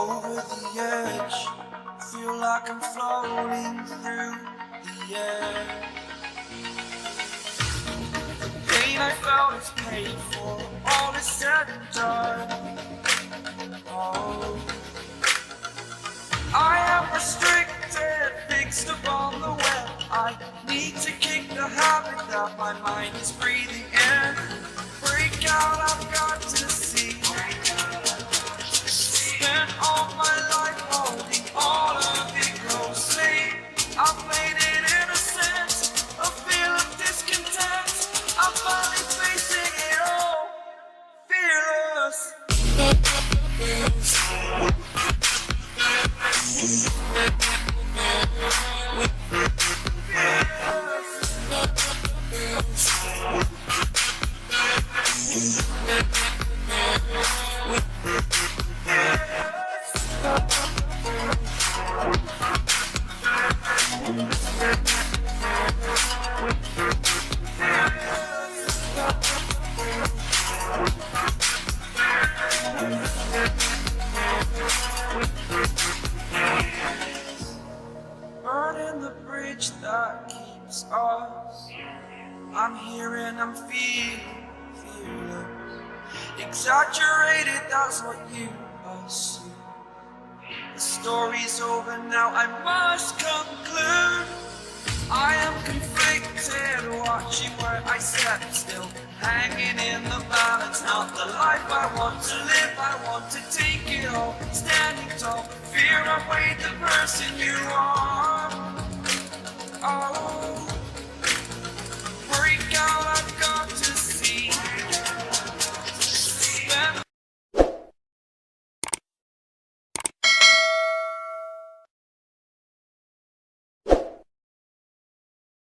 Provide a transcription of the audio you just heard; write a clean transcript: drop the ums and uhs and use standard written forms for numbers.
over the edge. Feel like I'm floating through the air. The pain I felt is paid for, all is said and done. Oh, I am restricted, fixed upon the web. I need to kick the habit that my mind is breathing in. Break out, I've got to see. Spent all my life holding all of it closely. I've made it innocent, a feel of discontent. I'm finally facing it all, fearless. Burning the bridge that keeps us. I'm here and I'm feeling fearless. Exaggerated, that's what you assume. The story's over now, I must conclude. I am conflicted, watching where I step still, hanging in the balance. Not the life I want to live, I want to take it all. Standing tall, fear outweighed the person you are. Oh,